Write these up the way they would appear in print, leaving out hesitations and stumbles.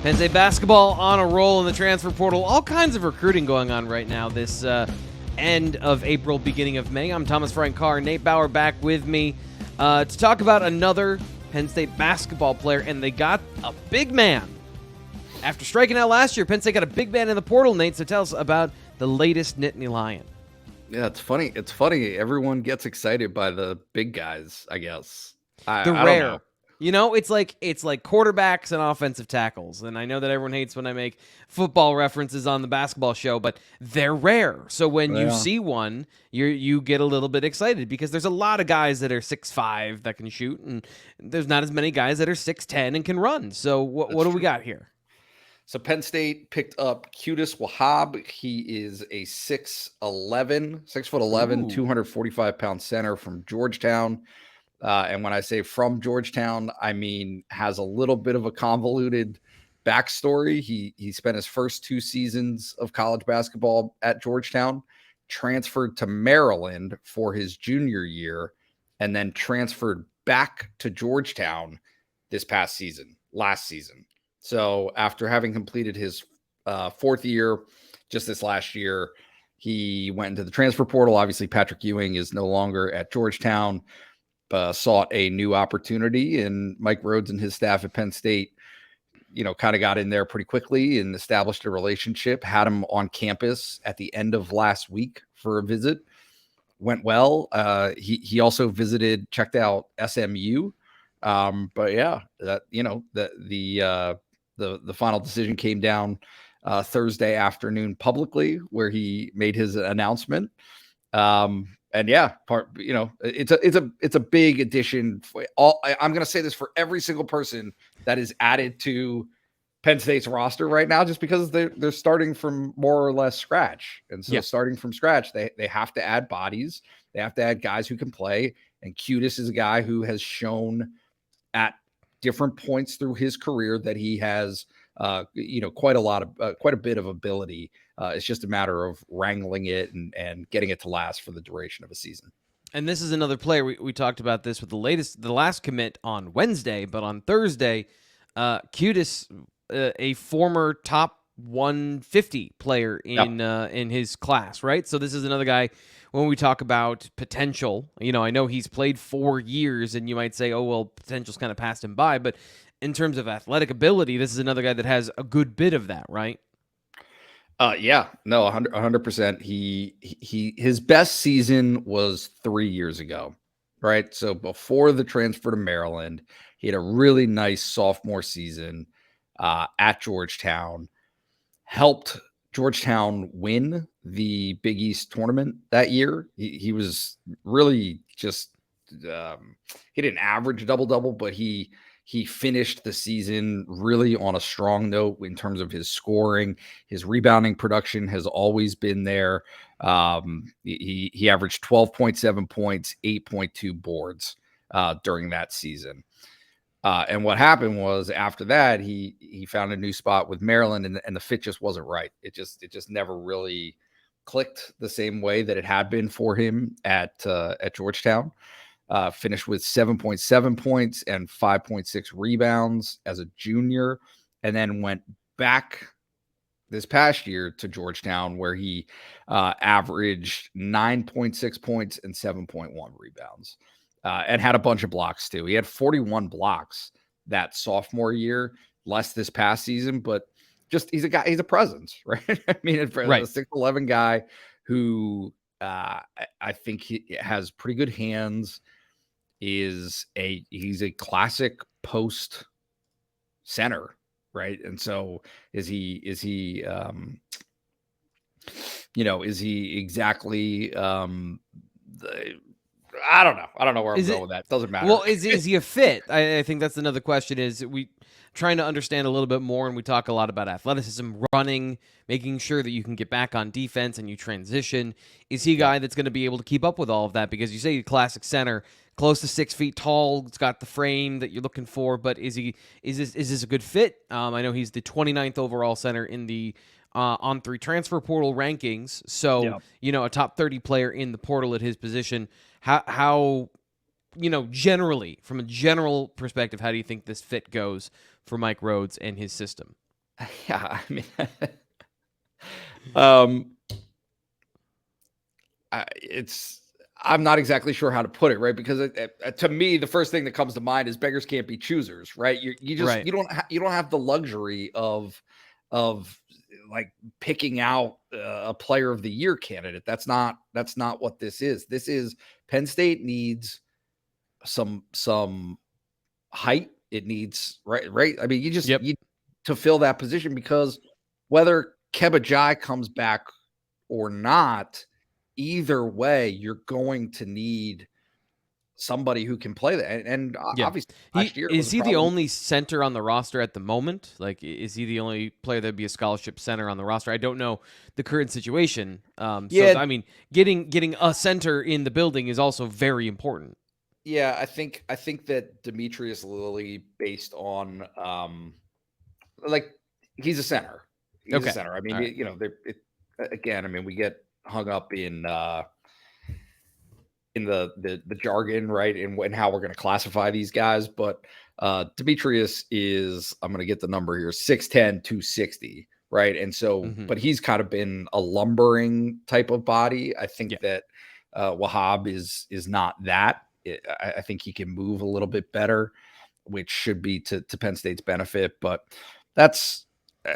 Penn State basketball on a roll in the transfer portal. All kinds of recruiting going on right now this end of April, beginning of May. I'm Thomas Frank Carr. Nate Bauer back with me to talk about another Penn State basketball player, and they got a big man. After striking out last year, Penn State got a big man in the portal, Nate, so tell us about the latest Nittany Lion. Yeah, it's funny. It's funny. Everyone gets excited by the big guys, I guess. The I rare. don't know. You know, it's like quarterbacks and offensive tackles. And I know that everyone hates when I make football references on the basketball show, but they're rare. So when you see one, you get a little bit excited because there's a lot of guys that are 6'5" that can shoot, and there's not as many guys that are 6'10" and can run. So what do we got here? So Penn State picked up Qudus Wahab. He is a 6'11", 245-pound center from Georgetown. And when I say from Georgetown, I mean has a little bit of a convoluted backstory. He spent his first 2 seasons of college basketball at Georgetown, transferred to Maryland for his junior year, and then transferred back to Georgetown last season. So after having completed his 4th year, just this last year, he went into the transfer portal. Obviously, Patrick Ewing is no longer at Georgetown. Sought a new opportunity, and Mike Rhodes and his staff at Penn State, kind of got in there pretty quickly and established a relationship, had him on campus at the end of last week for a visit. Went well. He also checked out SMU. But yeah, that, the final decision came down Thursday afternoon publicly, where he made his announcement. And yeah, it's a big addition. I'm going to say this for every single person that is added to Penn State's roster right now, just because they're starting from more or less scratch. And so starting from scratch, they have to add bodies. They have to add guys who can play. And Cutis is a guy who has shown at different points through his career that he has, quite a bit of ability. It's just a matter of wrangling it and getting it to last for the duration of a season. And this is another player. We talked about this with the last commit on Wednesday, but on Thursday, Cutis, a former top 150 player in his class, right? So this is another guy. When we talk about potential, I know he's played 4 years, and you might say, oh, well, potential's kind of passed him by. But in terms of athletic ability, this is another guy that has a good bit of that, right? 100%. His best season was 3 years ago, right? So before the transfer to Maryland, he had a really nice sophomore season at Georgetown, helped Georgetown win the Big East tournament that year. He was really just he didn't average double-double, but he finished the season really on a strong note in terms of his scoring. His rebounding production has always been there. He averaged 12.7 points, 8.2 boards during that season. And what happened was after that, he found a new spot with Maryland, and the fit just wasn't right. It just never really clicked the same way that it had been for him at Georgetown. Finished with 7.7 points and 5.6 rebounds as a junior, and then went back this past year to Georgetown, where he averaged 9.6 points and 7.1 rebounds. And had a bunch of blocks too. He had 41 blocks that sophomore year, less this past season, but just he's a presence, right? I mean, a 6'11" guy who I think he has pretty good hands. He's a classic post center, right? And so is he exactly I don't know where I'm going with that. Doesn't matter. Well, is he a fit? I think that's another question. Is we trying to understand a little bit more, and we talk a lot about athleticism, running, making sure that you can get back on defense and you transition. Is he a guy that's going to be able to keep up with all of that? Because you say classic center, close to 6 feet tall, it's got the frame that you're looking for, but is this a good fit? I know he's the 29th overall center in the On3 transfer portal rankings, so a top 30 player in the portal at his position. How generally, from a general perspective, how do you think this fit goes for Mike Rhodes and his system? Yeah, I mean, um, it's I'm not exactly sure how to put it, right? Because to me, the first thing that comes to mind is beggars can't be choosers, right? You just Right. you don't have the luxury of like picking out a player of the year candidate. That's not what this is. This is Penn State needs some height. It needs right. I mean, Yep. you to fill that position because whether Kebba Njie comes back or not, either way, you're going to need somebody who can play that. And Yeah. obviously, last He year was is a he the problem. only center on the roster at the moment? Like, is he the only player that'd be a scholarship center on the roster? I don't know the current situation. So Yeah, I mean, getting a center in the building is also very important. yeah. I think that Demetrius Lilly, based on like he's a center. He's a Okay. center. I mean, All right. you know, again. I mean, we get hung up in the jargon, right? And how we're going to classify these guys. But Demetrius is, I'm going to get the number here, 6'10", 260, right? And so, Mm-hmm. but he's kind of been a lumbering type of body. I think Yeah. that Wahab is not that. I think he can move a little bit better, which should be to Penn State's benefit. But that's uh,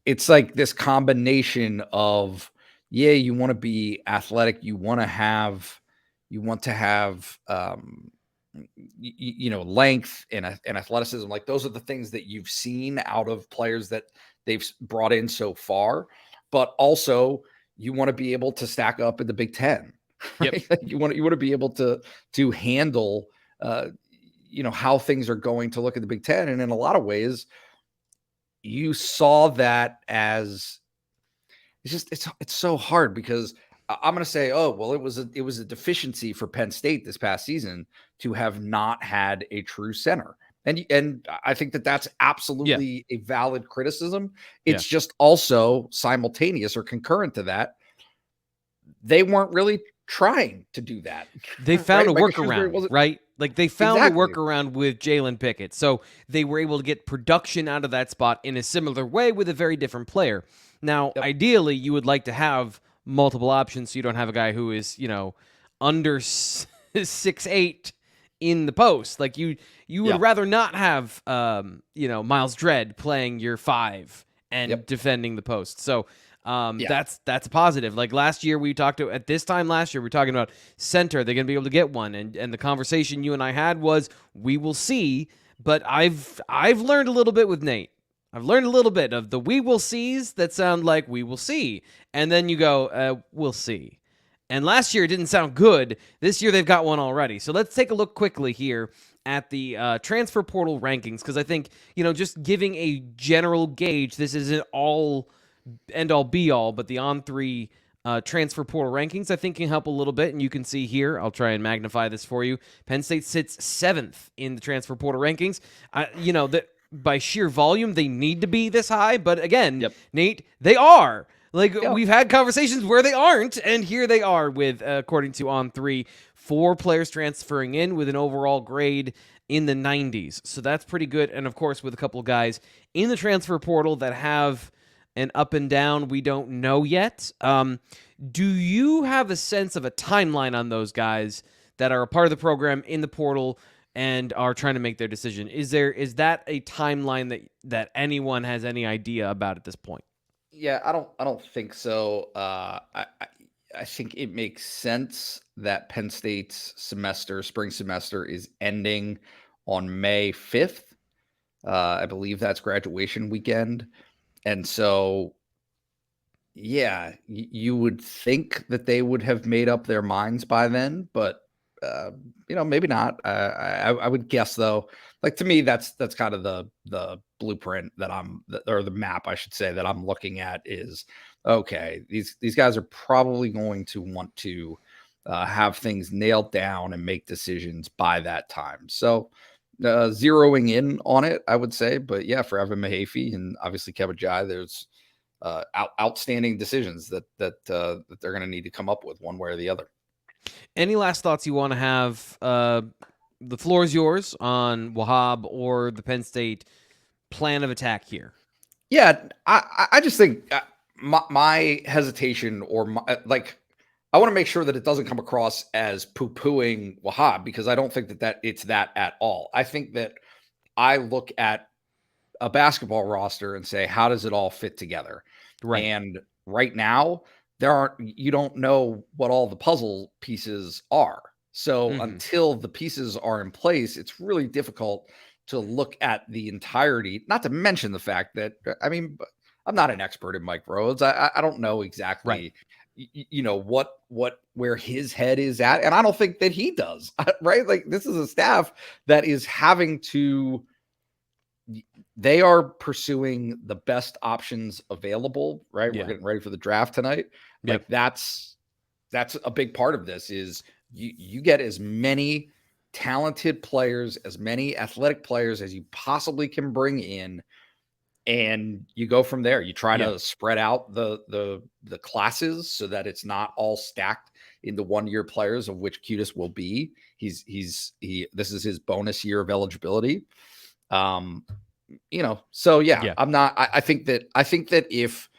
it's like this combination of, yeah, you want to be athletic, you want to have you know, length and athleticism. Like those are the things that you've seen out of players that they've brought in so far, but also you want to be able to stack up in the Big Ten, Yep. right? Like you want to be able to handle you know, how things are going to look at the Big Ten. And in a lot of ways, you saw that as it's so hard because I'm going to say, oh well, it was a deficiency for Penn State this past season to have not had a true center, and I think that that's Yeah. absolutely a valid criticism. Yeah. It's just also simultaneous or concurrent to that, they weren't really trying to do that, They found right? a Micah Shrewsbury workaround, wasn't right? Like they found a exactly. workaround with Jalen Pickett. So they were able to get production out of that spot in a similar way with a very different player. Now, Yep. ideally, you would like to have multiple options so you don't have a guy who is, under 6'8" in the post. Like you would Yeah. rather not have Miles Dredd playing your 5 and Yep. defending the post. So Yeah. that's a positive. Like last year, at this time last year, we were talking about center. They're going to be able to get one, and the conversation you and I had was, we will see. But I've learned a little bit with Nate. I've learned a little bit of the we will sees that sound like we will see, and then you go, we'll see. And last year it didn't sound good. This year they've got one already. So let's take a look quickly here at the transfer portal rankings, because I think, just giving a general gauge, this isn't all end all be all, but the On3 transfer portal rankings, I think, can help a little bit. And you can see here, I'll try and magnify this for you. Penn State sits 7th in the transfer portal rankings. That by sheer volume, they need to be this high. But again, Yep. Nate, they are. Like, Yeah. we've had conversations where they aren't, and here they are with, according to On3, 4 players transferring in with an overall grade in the 90s. So that's pretty good. And of course, with a couple of guys in the transfer portal that have an up and down we don't know yet. Do you have a sense of a timeline on those guys that are a part of the program in the portal and are trying to make their decision? Is that a timeline that anyone has any idea about at this point? Yeah, I don't think so. I think it makes sense that Penn State's spring semester is ending on May 5th. I believe that's graduation weekend. And so, yeah, you would think that they would have made up their minds by then, but you know, maybe not. I would guess though. Like to me, that's kind of the blueprint that or the map, I should say, that I'm looking at is okay. These guys are probably going to want to have things nailed down and make decisions by that time. So zeroing in on it, I would say. But yeah, for Evan Mahaffey and obviously Kebba Njie, there's outstanding decisions that they're going to need to come up with one way or the other. Any last thoughts you want to have? The floor is yours on Wahab or the Penn State plan of attack here. Yeah, I just think my hesitation or like I want to make sure that it doesn't come across as poo-pooing Wahab because I don't think that it's that at all. I think that I look at a basketball roster and say, how does it all fit together? Right. And right now, you don't know what all the puzzle pieces are. So Mm-hmm. until the pieces are in place, it's really difficult to look at the entirety, not to mention the fact that, I mean, I'm not an expert in Mike Rhodes. I don't know exactly, where his head is at. And I don't think that he does, right? Like this is a staff that is having to, they are pursuing the best options available, right? Yeah. We're getting ready for the draft tonight. Yep. Like that's a big part of this is you get as many talented players, as many athletic players as you possibly can bring in, and you go from there. You try to spread out the classes so that it's not all stacked into 1-year players, of which Cutis will be. This is his bonus year of eligibility. So yeah. I think that if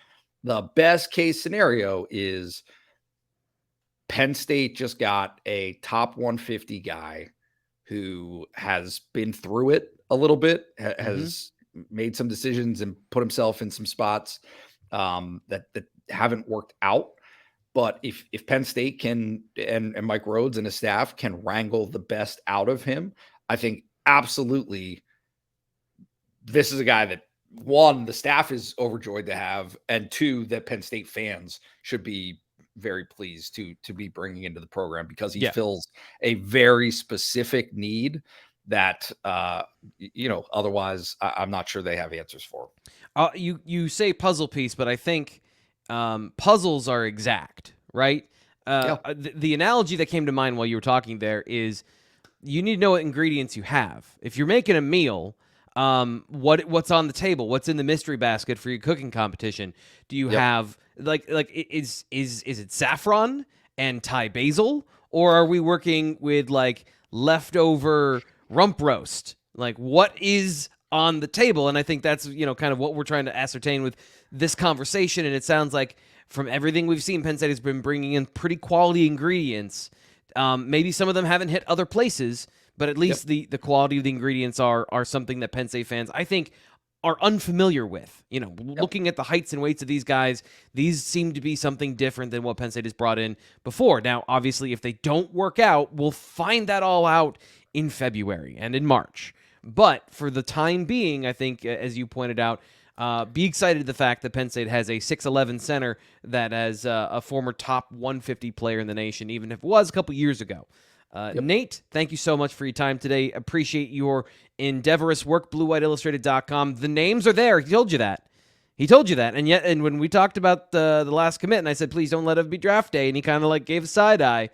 the best case scenario is Penn State just got a top 150 guy who has been through it a little bit, has made some decisions and put himself in some spots that haven't worked out. But if Penn State can, and Mike Rhodes and his staff can wrangle the best out of him, I think absolutely this is a guy that, one, the staff is overjoyed to have, and two, that Penn State fans should be very pleased to be bringing into the program because he fills a very specific need that otherwise I'm not sure they have answers for. You say puzzle piece, but I think puzzles are exact, right? The analogy that came to mind while you were talking there is you need to know what ingredients you have. If you're making a meal, what's on the table? What's in the mystery basket for your cooking competition? Do you have is it saffron and Thai basil, or are we working with like leftover rump roast? Like what is on the table? And I think that's kind of what we're trying to ascertain with this conversation. And it sounds like from everything we've seen, Penn State has been bringing in pretty quality ingredients. Maybe some of them haven't hit other places, but at least the quality of the ingredients are something that Penn State fans, I think, are unfamiliar with. Looking at the heights and weights of these guys, these seem to be something different than what Penn State has brought in before. Now, obviously, if they don't work out, we'll find that all out in February and in March. But for the time being, I think, as you pointed out, be excited the fact that Penn State has a 6'11 center that has a former top 150 player in the nation, even if it was a couple years ago. Nate, thank you so much for your time today. Appreciate your endeavorous work. BlueWhiteIllustrated.com. The names are there. He told you that. And when we talked about the last commit, and I said, please don't let it be draft day, and he kind of like gave a side eye.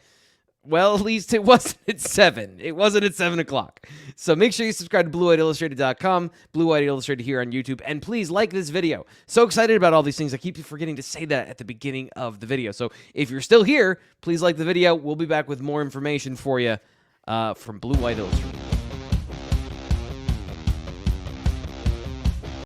Well, at least it wasn't at 7. It wasn't at 7 o'clock. So make sure you subscribe to BlueWhiteIllustrated.com, Blue White Illustrated here on YouTube, and please like this video. So excited about all these things. I keep forgetting to say that at the beginning of the video. So if you're still here, please like the video. We'll be back with more information for you from Blue White Illustrated.